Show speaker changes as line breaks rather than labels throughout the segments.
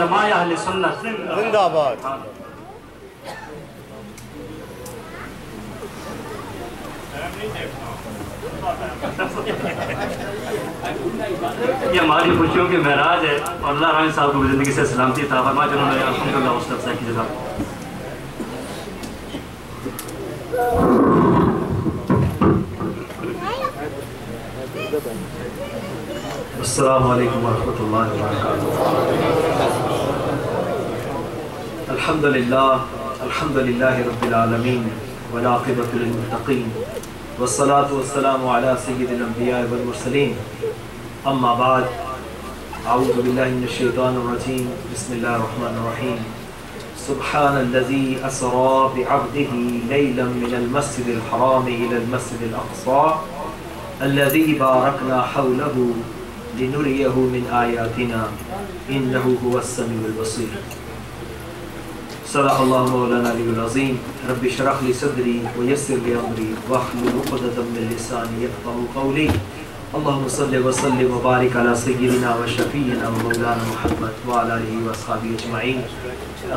علماء اہل سنت
زندہ آباد.
یہ ہماری خوشیوں کی معراج ہے اور اللہ رحمٰن صاحب کو زندگی سے سلامتی عطا فرمائے جنہوں نے الحمدللہ استاد صاحب کی جزا. السلام علیکم ورحمۃ اللہ وبرکاتہ. الحمدللہ رب العالمین والعاقبۃ للمتقین والصلاة والسلام علی سید الانبیاء والمرسلین. اما بعد، اعوذ باللہ من الشیطان الرجیم. بسم اللہ الرحمن الرحیم. سبحان الذی اسری بعبدہ لیلا من المسجد الحرام الى المسجد الاقصى الذی بارکنا حولہ لنریہ من آیاتنا انہ هو السمیع البصیر. صدق اللہ مولانا علی العظیم. رب اشرح لی صدری ویسر لی امری واحلل عقدۃ من لسانی یفقهوا قولی. اللہم صل وسلم وبارک علی سیدنا وشفیعنا ومولانا محمد وعلی آلہ واصحابہ اجمعین.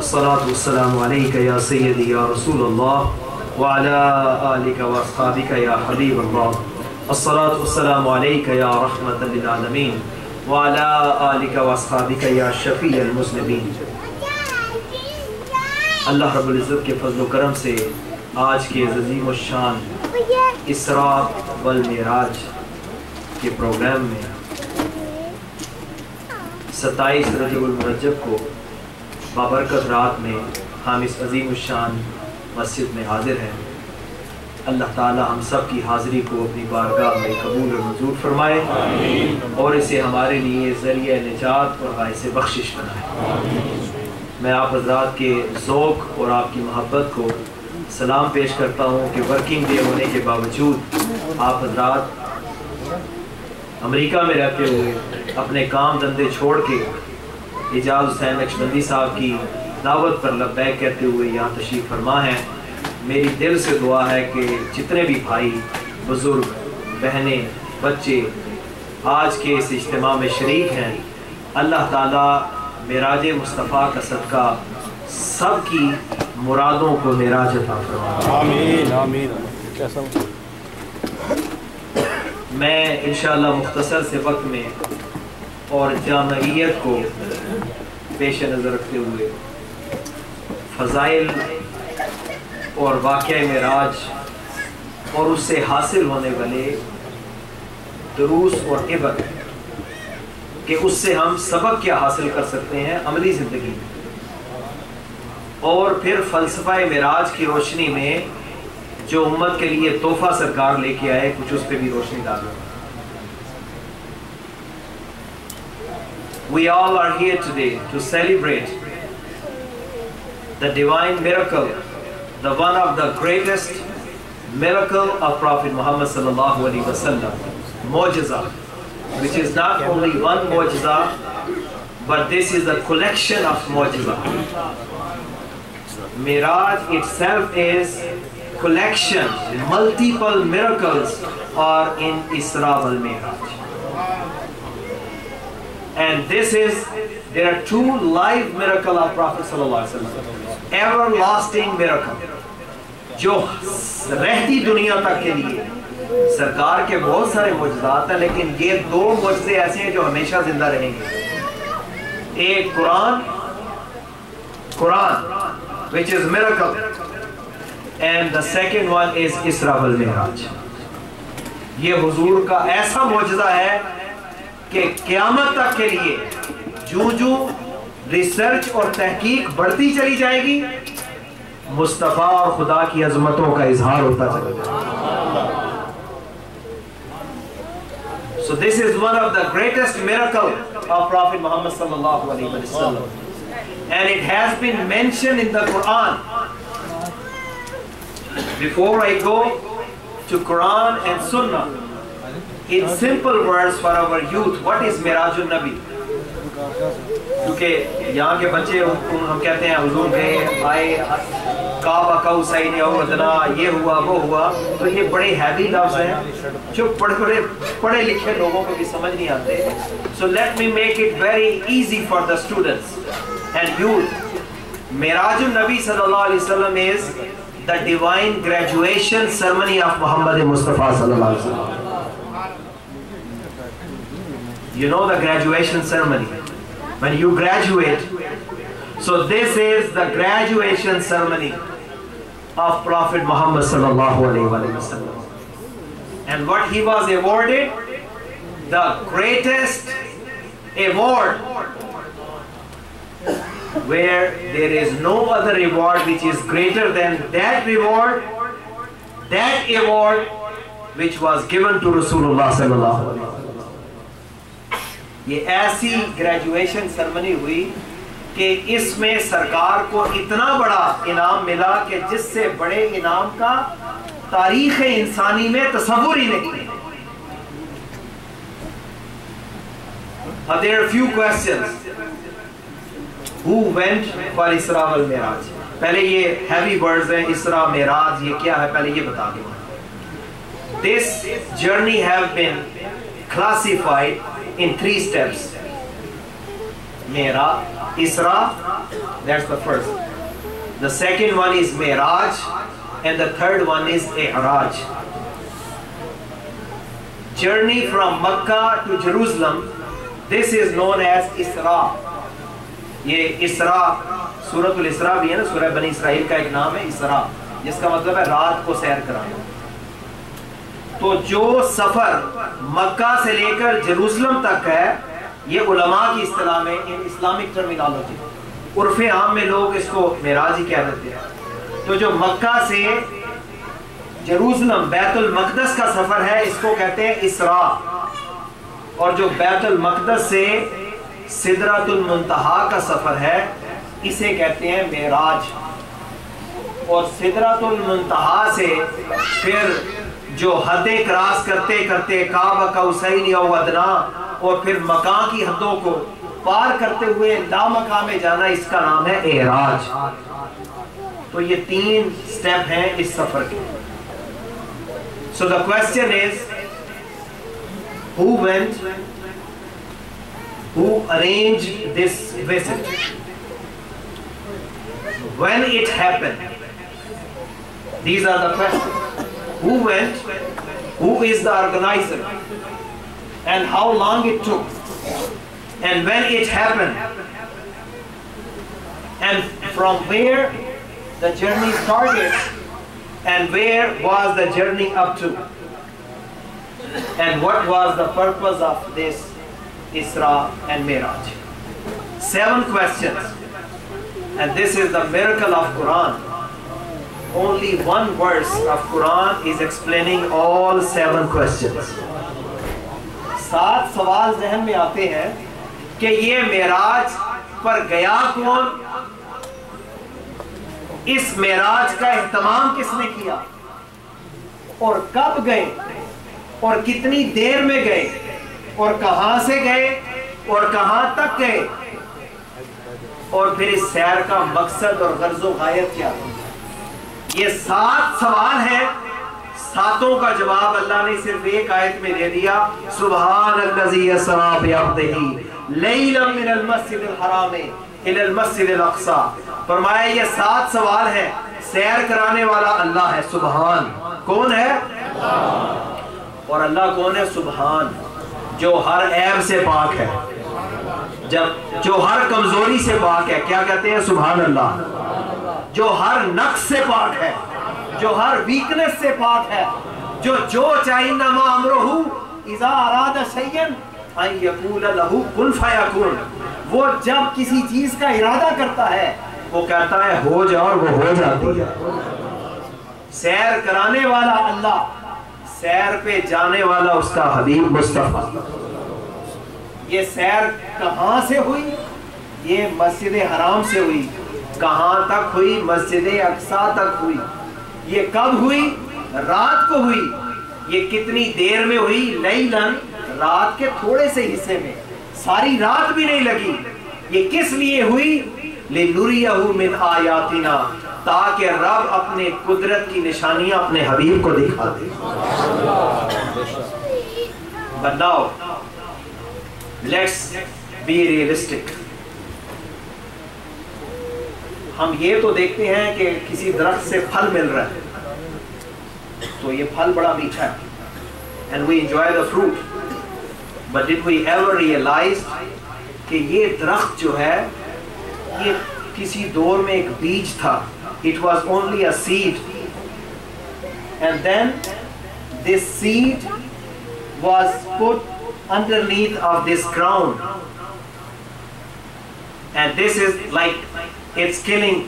الصلاۃ والسلام علیک یا سیدی یا رسول اللہ وعلی آلک واصحابک یا حبیب اللہ. الصلاۃ والسلام علیک یا رحمۃ للعالمین وعلی آلک واصحابک یا شفیع المذنبین. اللہ رب العزت کے فضل و کرم سے آج کے عظیم الشان اسراء والمعراج کے پروگرام میں 27 رجب المرجب کو بابرکت رات میں ہم اس عظیم الشان مسجد میں حاضر ہیں. اللہ تعالی ہم سب کی حاضری کو اپنی بارگاہ میں قبول و منظور فرمائے اور اسے ہمارے لیے ذریعہ نجات اور باعث بخشش بنائے. میں آپ حضرات کے ذوق اور آپ کی محبت کو سلام پیش کرتا ہوں کہ ورکنگ ڈے ہونے کے باوجود آپ حضرات امریکہ میں رہتے ہوئے اپنے کام دھندے چھوڑ کے اعجاز حسین نقشبندی صاحب کی دعوت پر لبیک کہتے ہوئے یہاں تشریف فرما ہیں. میری دل سے دعا ہے کہ جتنے بھی بھائی بزرگ بہنیں بچے آج کے اس اجتماع میں شریک ہیں، اللہ تعالیٰ معراج مصطفیٰ کا صدقہ سب کی مرادوں کو معراج عطا فرمائے.
آمین آمین.
میں انشاءاللہ مختصر سے وقت میں اور جامعیت کو پیش نظر رکھتے ہوئے فضائل اور واقعہ معراج اور اس سے حاصل ہونے والے دروس اور عبر کہ اس سے ہم سبق کیا حاصل کر سکتے ہیں عملی زندگی میں، اور پھر فلسفہ معراج کی روشنی میں جو امت کے لیے تحفہ سرکار لے کے آئے کچھ اس پہ بھی روشنی ڈالیں. We all are here today to celebrate the divine miracle, the one of the greatest miracle of Prophet Muhammad sallallahu alaihi wasallam, Mu'jiza, which is not only one Mu'jiza, but this is a collection of Mu'jiza. Miraj itself is collection, multiple miracles are in Isra wal Miraj. And this is, there are two live miracles of Prophet sallallahu alaihi wasallam, everlasting miracle, جو رہتی دنیا تک کے لیے. سرکار کے بہت سارے معجزات ہیں لیکن یہ دو معجزے ایسے ہیں جو ہمیشہ زندہ رہیں گے. ایک قرآن which is miracle, and the second one is Isra wal Mi'raj. یہ حضور کا ایسا معجزہ ہے کہ قیامت تک کے لیے جو ریسرچ اور تحقیق بڑھتی چلی جائے گی مصطفیٰ اور خدا کی عظمتوں کا اظہار ہوتا چلا جائے گا. So this is one of the greatest miracle of Prophet Muhammad sallallahu alaihi wasallam, and it has been mentioned in the Quran. Before I go to Quran and Sunnah, in simple words for our youth, what is Mirajun Nabi? کیونکہ یہاں کے بچے ہم کہتے ہیں حضور گئے آئے کعبہ کا حسین ادنا یہ ہوا وہ ہوا، تو یہ بڑے ہیوی لفظ ہیں جو پڑھے لکھے لوگوں کو بھی سمجھ نہیں آتے. So let me make it very easy for the students. and youth. Miraj al-Nabi sallallahu alaihi wasallam is the divine graduation ceremony of Muhammad Mustafa sallallahu alaihi wasallam. You know the graduation ceremony, when you graduate. So this is the graduation ceremony of Prophet Muhammad sallallahu alaihi wasallam. And what he was awarded, the greatest award, where there is no other reward which is greater than that reward, that award which was given to Rasulullah sallallahu alaihi wasallam. یہ ایسی graduation ceremony ہوئی کہ اس میں سرکار کو اتنا بڑا انعام ملا کہ جس سے بڑے انعام کا تاریخ انسانی میں تصور ہی نہیں ہے. There are a few questions. Who went for Isra wal Miraj? پہلے یہ heavy words ہیں, Isra, Miraj, یہ کیا ہے پہلے یہ بتا دیں. This journey have been classified in 3 steps. Miraj, Isra, that's the first. The second one is Miraj, and the third one is I'raj. Journey from Makkah to Jerusalem, this is known as Isra. یہ اسرا, سورۃ الاسراء بھی ہے نا, سورہ بنی اسرائیل کا ایک نام ہے اسرا, جس کا مطلب ہے رات کو سیر کرانا. تو جو سفر مکہ سے لے کر جروسلم تک ہے, یہ علماء کی اصطلاح میں اسلامک ٹرمینالوجی, عرف عام میں لوگ اس کو معراج ہی کہہ دیتے ہیں. تو جو مکہ سے جروسلم بیت المقدس کا سفر ہے, اس کو کہتے ہیں اسرا. اور جو بیت المقدس سے سدرۃ المنتہا کا سفر ہے, اسے کہتے ہیں معراج. اور سدرۃ المنتہا سے پھر جو حدیں کراس کرتے کرتے قاب قوسین او ادنا, اور پھر مکان کی حدوں کو پار کرتے ہوئے لا مکان میں جانا, اس کا نام ہے اعراج. تو یہ 3 سٹیپ ہیں اس سفر کے. So the question is, who went, who arranged this visit, when it happened? These are the questions. Who went, who is the organizer, and how long it took, and when it happened, and from where the journey started, and where was the journey up to, and what was the purpose of this Isra and Miraj. 7 questions, and this is the miracle of Quran. Only one verse of Quran is explaining all 7 questions. 7 سوال ذہن میں آتے ہیں کہ یہ معراج پر گیا کون, اس معراج کا اہتمام کس نے کیا, اور کب گئے, اور کتنی دیر میں گئے, اور کہاں سے گئے, اور کہاں تک گئے, اور پھر اس سیر کا مقصد اور غرض و غایت کیا ہے. یہ 7 سوال ہیں. 7 کا جواب اللہ نے صرف ایک آیت میں دے دیا, سبحان الذی اسری بعبدہ لیلا من المسجد الحرام الی المسجد الاقصی. فرمایا یہ 7 سوال ہیں. سیر کرانے والا اللہ ہے, سبحان. کون ہے؟ اور اللہ کون ہے؟ سبحان, جو ہر عیب سے پاک ہے, جو ہر کمزوری سے پاک ہے. کیا کہتے ہیں؟ سبحان اللہ. جو ہر نقص سے پاک ہے, جو ہر ویکنس سے پاک ہے, جو چاہے انما امرہ اذا اراد شیئا ان یقول لہ کن فیکون. وہ جب کسی چیز کا ارادہ کرتا ہے وہ کہتا ہے ہو جا, اور وہ ہو جاتی ہے. سیر کرانے والا اللہ, سیر پہ جانے والا اس کا حبیب مصطفیٰ. یہ سیر کہاں سے ہوئی؟ یہ مسجد حرام سے ہوئی. کہاں تک ہوئی؟ مسجد اقصیٰ تک ہوئی. یہ کب ہوئی؟ رات کو ہوئی. یہ کتنی دیر میں ہوئی؟ لیلاً, رات کے تھوڑے سے حصے میں, ساری رات بھی نہیں لگی. یہ کس لیے ہوئی؟ لِنُرِيَهُ مِنْ آیاتنا, تاکہ رب اپنے قدرت کی نشانیاں اپنے حبیب کو دکھا دے. But now, let's be realistic. ہم یہ تو دیکھتے ہیں کہ کسی درخت سے پھل مل رہا ہے تو یہ پھل بڑا میٹھا ہے and we enjoy the fruit, but did we ever realize کہ یہ درخت جو ہے یہ کسی دور میں ایک بیج تھا. It was only a seed, and then this seed was put underneath of this ground, and this is like it's killing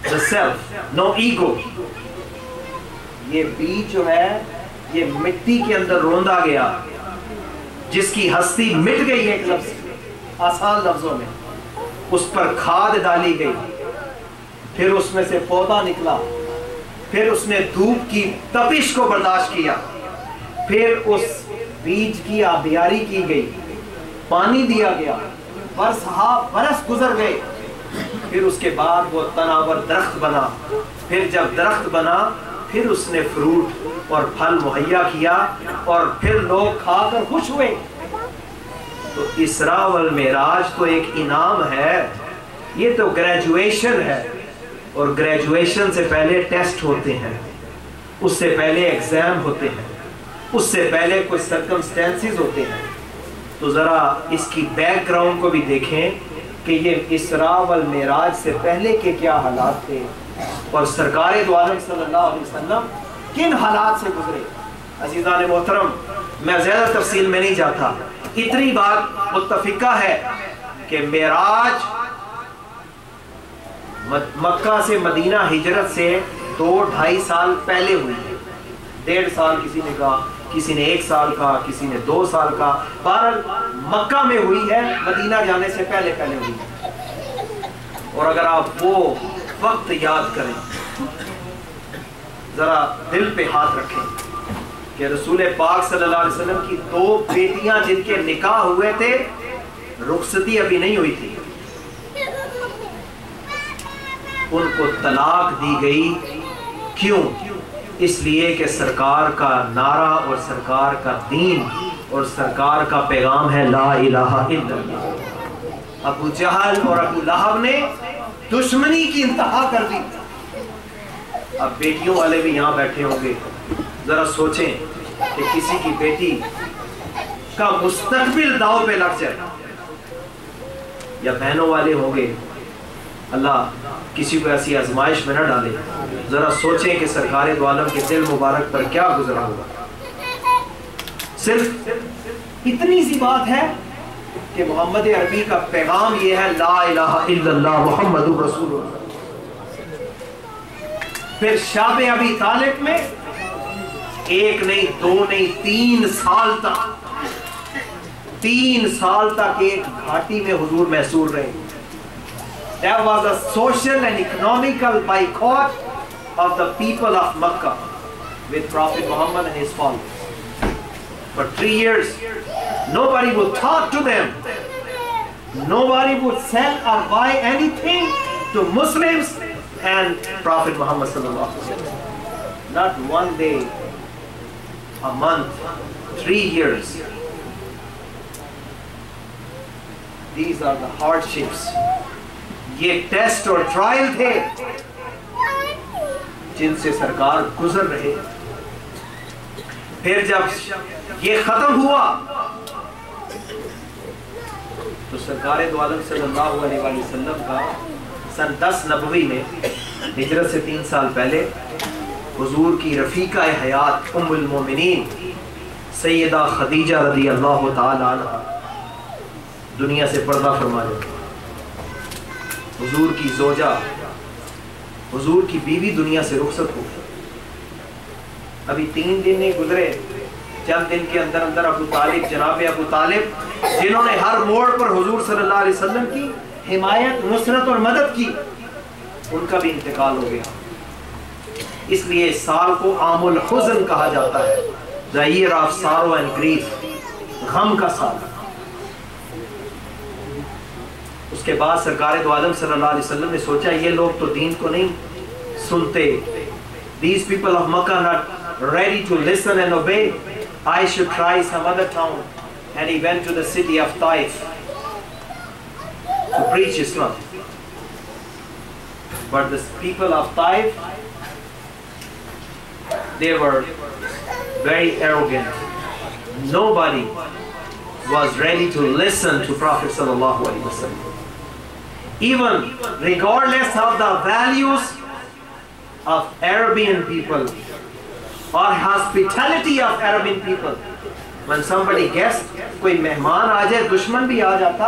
the self, no ego. یہ بیج جو ہے یہ مٹی کے اندر روندا گیا جس کی ہستی مٹ گئی. ایک لفظ آسان لفظوں میں اس پر کھاد ڈالی گئی, پھر اس میں سے پودا نکلا, پھر اس نے دھوپ کی تپش کو برداشت کیا, پھر اس بیج کی آبیاری کی گئی, پانی دیا گیا, برس گزر گئے, پھر اس کے بعد وہ تناور درخت بنا. پھر جب درخت بنا پھر اس نے فروٹ اور پھل مہیا کیا اور پھر لوگ کھا کر خوش ہوئے. تو اسراء والمعراج تو ایک انعام ہے, یہ تو گریجویشن ہے, اور گریجویشن سے پہلے ٹیسٹ ہوتے ہیں, اس سے پہلے ایگزام ہوتے ہیں, اس سے پہلے کوئی سرکمسٹینسز ہوتے ہیں. تو ذرا اس کی بیک گراؤنڈ کو بھی دیکھیں کہ یہ اسراء والمعراج سے پہلے کے کیا حالات تھے اور سرکار دو عالم صلی اللہ علیہ وسلم کن حالات سے گزرے. عزیزان محترم, میں زیادہ تفصیل میں نہیں جاتا, اتنی بات متفقہ ہے کہ معراج مکہ سے مدینہ ہجرت سے 2-2.5 سال پہلے ہوئی ہے. 1.5 سال کسی نے کہا, کسی نے 1 سال کہا, کسی نے 2 سال کہا, بہرحال مکہ میں ہوئی ہے, مدینہ جانے سے پہلے ہوئی ہے. اور اگر آپ وہ وقت یاد کریں, ذرا دل پہ ہاتھ رکھیں کہ رسول پاک صلی اللہ علیہ وسلم کی 2 بیٹیاں جن کے نکاح ہوئے تھے, رخصتی ابھی نہیں ہوئی تھی, ان کو طلاق دی گئی. کیوں؟ اس لیے کہ سرکار کا نعرہ اور سرکار کا دین اور سرکار کا پیغام ہے لا الہ الا اللہ. ابو جہل اور ابو لہب نے دشمنی کی انتہا کر دی. اب بیٹیوں والے بھی یہاں بیٹھے ہوں گے, ذرا سوچیں کہ کسی کی بیٹی کا مستقبل داؤ پہ لگ جائے, یا بہنوں والے ہوں گے, اللہ کسی کو ایسی آزمائش میں نہ ڈالے. ذرا سوچیں کہ سرکار دو عالم کے دل مبارک پر کیا گزرا ہوگا. صرف اتنی سی بات ہے کہ محمد عربی کا پیغام یہ ہے لا الہ الا اللہ محمد رسول اللہ. پھر شاب ابی طالب میں 1 نہیں 2 نہیں 3 سال تک ایک گھاٹی میں حضور محصور رہے. There was a social and economical boycott of the people of Makkah with Prophet Muhammad and his followers. For 3 years, nobody would talk to them. Nobody would sell or buy anything to Muslims and Prophet Muhammad sallallahu alaihi wasallam. Not one day, a month, 3 years. These are the hardships. یہ test اور trial تھے جن سے سرکار گزر رہے. پھر جب یہ ختم ہوا تو سرکار دو عالم صلی اللہ علیہ وسلم کا سن 10 نبوی میں ہجرت سے 3 سال پہلے حضور کی رفیقہ حیات ام المومنین سیدہ خدیجہ رضی اللہ تعالی عنہ دنیا سے پردہ فرما جاتی. حضور کی زوجہ, حضور کی بیوی دنیا سے رخصت ہو. ابھی 3 دن نہیں گزرے, چند دن کے اندر اندر ابو طالب, جناب ابو طالب جنہوں نے ہر موڑ پر حضور صلی اللہ علیہ وسلم کی حمایت, نصرت اور مدد کی, ان کا بھی انتقال ہو گیا. اس لیے اس سال کو عام الحزن کہا جاتا ہے, the year of sorrow and grief, غم کا سال. اس کے بعد سرکار دو عالم صلی اللہ علیہ وسلم نے سوچا یہ لوگ تو دین کو نہیں سنتے. These people of Makkah are not ready to listen and obey. I should try some other town. And he went to the city of Taif to preach Islam. But the people of Taif, they were very arrogant. Nobody was ready to listen to Prophet sallallahu alaihi wasallam. Even regardless of the values of Arabian people or hospitality of Arabian people, when somebody guest, کوئی مہمان آ جائے, دشمن بھی آ جاتا,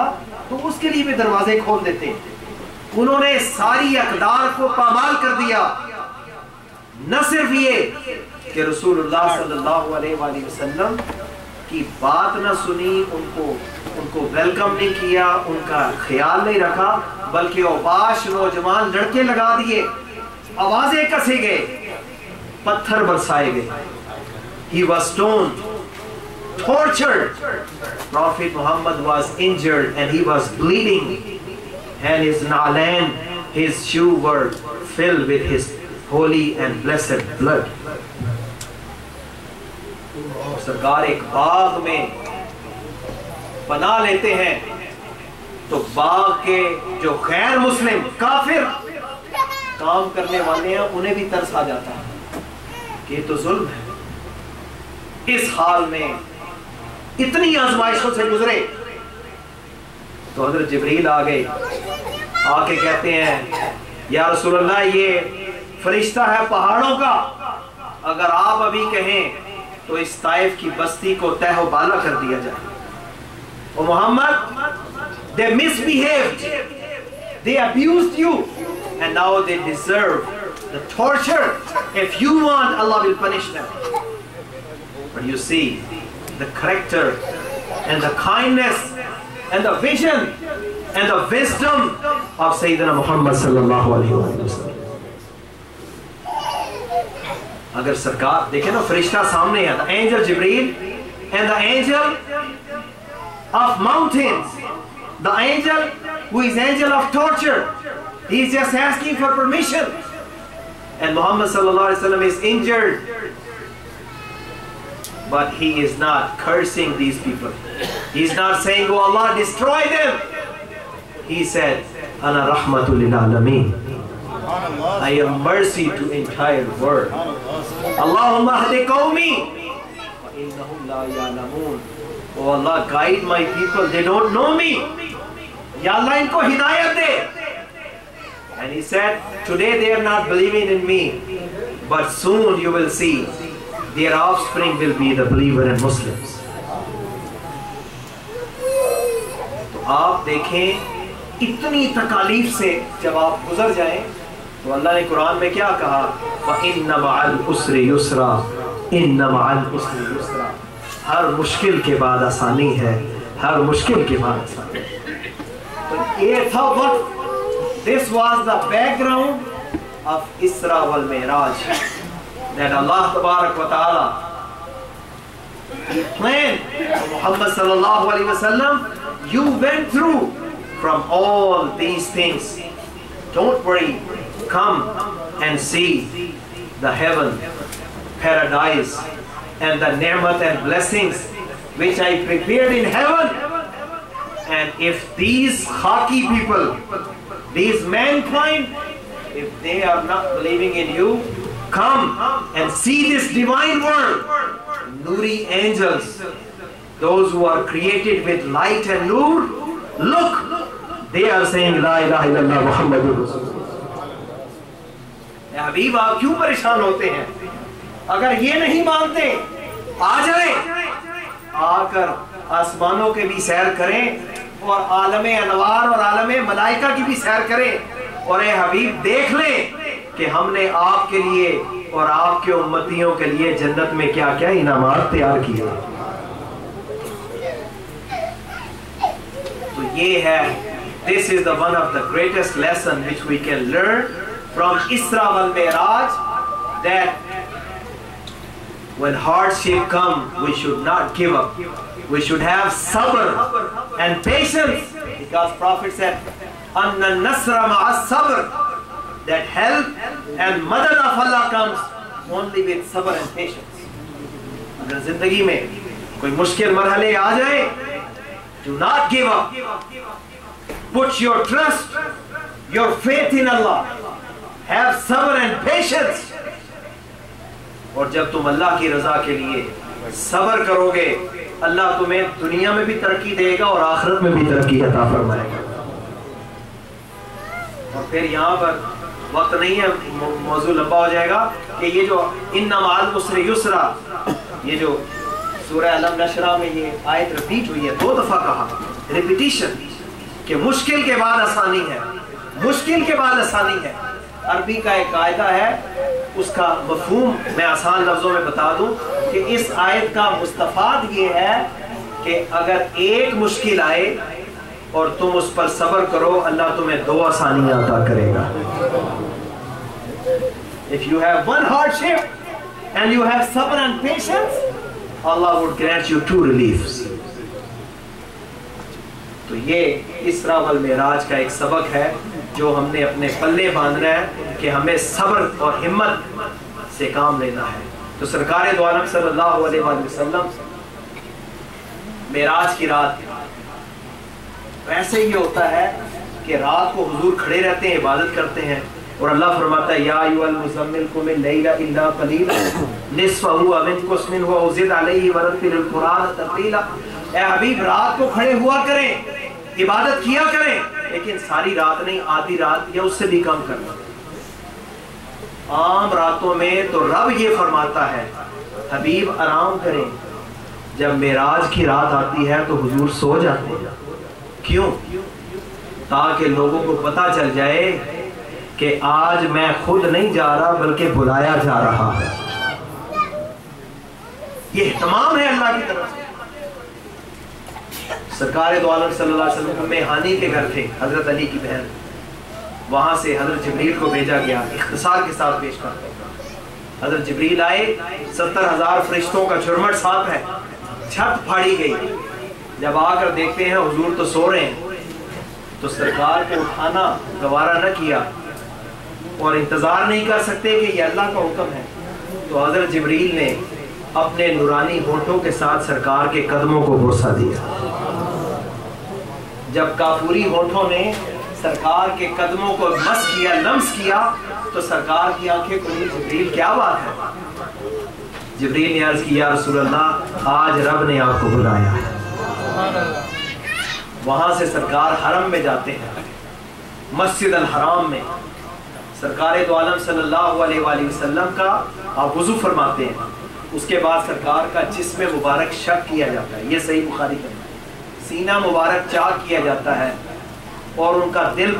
تو اس کے لیے بھی دروازے کھول دیتے. انہوں نے ساری اقدار کو پامال کر دیا. نہ صرف یہ کہ رسول اللہ صلی اللہ علیہ وآلہ وسلم کی بات نہ سنی, ان کو ویلکم نہیں کیا, ان کا خیال نہیں رکھا, بلکہ اوباش نوجوان لڑکے لگا دیے, آوازیں کسے گئے, پتھر برسائے گئے. He was stoned, tortured. Prophet Muhammad was injured and he was bleeding, and his na'lan, his shoe were filled with his holy and blessed blood. سرکار ایک باغ میں پناہ لیتے ہیں تو باغ کے جو غیر مسلم کافر کام کرنے والے ہیں انہیں بھی ترس آ جاتا ہے کہ یہ تو ظلم ہے. اس حال میں اتنی آزمائشوں سے گزرے تو حضرت جبریل آ گئے, آ کے کہتے ہیں یا رسول اللہ یہ فرشتہ ہے پہاڑوں کا, اگر آپ ابھی کہیں تو اس طائف کی بستی کو تہ و بالا کر دیا جائے. اور محمد, they misbehaved, they abused you, and now they deserve the torture. If you want, Allah will punish them. But you see the character and the kindness and the vision and the wisdom of Sayyidina Muhammad sallallahu alaihi wasallam. اگر سرکار دیکھیں نا, فرشتہ سامنے ہے, the angel Jibreel and the angel of mountains, the angel who is angel of torture, he is just asking for permission, and Muhammad sallallahu alaihi wasallam is injured, but he is not cursing these people. He is not saying, oh Allah, destroy them. He said, ana rahmatul lil alameen, I am mercy to entire world. Allahumma hadi qawmi wa innahum la ya'lamun. Oh Allah, guide my people, they don't know me. Ya Allah, inko hidayat de. And he said, today they are not believing in me, but soon you will see their offspring will be the believer and Muslims. تو آپ دیکھیں اتنی تکالیف سے جب آپ گزر جائیں تو اللہ نے قرآن میں کیا کہا, وَإِنَّ مَعَ الْعُسْرِ يُسْرًا إِنَّ مَعَ الْعُسْرِ يُسْرًا. ہر مشکل کے بعد آسانی ہے, ہر مشکل کے بعد آسانی ہے. تو یہ تھا وقت, this was the background of Isra wal Mi'raj, that Allah Tabarak wa Ta'ala He planned for Muhammad sallallahu alaihi wasallam. You went through from all these things. Don't worry, come and see the heaven, paradise, and the ni'mat and blessings which I prepared in heaven. And if these khaki people, these mankind, if they are not believing in you, come and see this divine world. Nuri angels, those who are created with light and nur, look, they are saying La ilaha illallah Muhammadur Rasulullah. حبیب آپ کیوں پریشان ہوتے ہیں؟ اگر یہ نہیں مانتے, آ جائیں, آ کر آسمانوں کے بھی سیر کریں اور عالم انوار اور عالم ملائکہ کی بھی سیر کریں, اور اے حبیب دیکھ لیں کہ ہم نے آپ کے لیے اور آپ کے امتیوں کے لیے جنت میں کیا کیا انعامات تیار کیے. تو یہ ہے, this is the one of the greatest lesson which we can learn from Isra wal Mi'raj, that when hardship comes, we should not give up. We should have sabr and patience, because Prophet said, Anna nasra ma'a sabr, that help and madad of Allah comes only with sabr and patience. اگر زندگی میں کوئی مشکل مرحلے آ جائے, do not give up. Put your trust, your faith in Allah. Have صبر and patience. اور جب تم اللہ کی رضا کے لیے صبر کرو گے اللہ تمہیں دنیا میں بھی ترقی دے گا اور آخرت میں بھی ترقی عطا فرمائے گا. اور پھر یہاں پر وقت نہیں ہے, موضوع لمبا ہو جائے گا, کہ یہ جو ان مع العسر یسرا, یہ جو سورہ علم نشرہ میں یہ آیت ریپیٹ ہوئی ہے 2 دفعہ کہا, ریپیٹیشن, کہ مشکل کے بعد آسانی ہے, مشکل کے بعد آسانی ہے. عربی کا ایک قاعدہ ہے, اس کا مفہوم میں آسان لفظوں میں بتا دوں کہ اس آیت کا مستفاد یہ ہے کہ اگر ایک مشکل آئے اور تم اس پر صبر کرو اللہ تمہیں 2 آسانیاں عطا کرے گا. If you have one hardship and you have sabr and patience, Allah would grant you 2 reliefs. تو یہ اسراء والمعراج کا ایک سبق ہے جو ہم نے اپنے پلے باندھنا ہے کہ ہمیں صبر اور ہمت سے کام لینا ہے. تو سرکار دو عالم صلی اللہ علیہ وآلہ وسلم معراج کی رات ایسے ہی ہوتا ہے کہ رات کو حضور کھڑے رہتے ہیں, عبادت کرتے ہیں, اور اللہ فرماتا ہے یا ایھا المزمل قم اللیل الا قلیلا نصفہ او انقص منہ او زد علیہ ورتل القرآن ترتیلا. اے حبیب رات کو کھڑے ہوا کریں, عبادت کیا کریں, لیکن ساری رات نہیں, آدھی رات یا اس سے بھی کم کرنا. عام راتوں میں تو رب یہ فرماتا ہے حبیب آرام کریں, جب معراج کی رات آتی ہے تو حضور سو جاتے ہیں. کیوں؟ تاکہ لوگوں کو پتا چل جائے کہ آج میں خود نہیں جا رہا بلکہ بلایا جا رہا ہے. یہ اہتمام ہے اللہ کی طرف سے. سرکار دو عالم صلی اللہ علیہ وسلم میں ہانی کے گھر تھے, حضرت علی کی بہن, وہاں سے حضرت جبریل کو بھیجا گیا. اختصار کے ساتھ پیش کرتا ہوں. حضرت جبریل آئے, 70,000 فرشتوں کا جھرمٹ ساتھ ہے, چھت پھاڑی گئی. جب آ کر دیکھتے ہیں حضور تو سو رہے ہیں, تو سرکار کو اٹھانا گوارا نہ کیا اور انتظار نہیں کر سکتے کہ یہ اللہ کا حکم ہے, تو حضرت جبریل نے اپنے نورانی ہونٹوں کے ساتھ سرکار کے قدموں کو بوسہ دیا. جب کافوری ہونٹوں نے سرکار کے قدموں کو مس کیا, لمس کیا, تو سرکار کی آنکھیں کھلی. جبریل کیا بات ہے؟ جبریل نے عرض کی یا رسول اللہ آج رب نے آپ کو بلایا. وہاں سے سرکار حرم میں جاتے ہیں, مسجد الحرام میں سرکار دو عالم صلی اللہ علیہ وآلہ وسلم کا آپ وضو فرماتے ہیں. اس کے بعد سرکار کا جسم مبارک شق کیا جاتا ہے, یہ صحیح بخاری کا, سینہ مبارک چاک کیا جاتا ہے, اور ان کا دل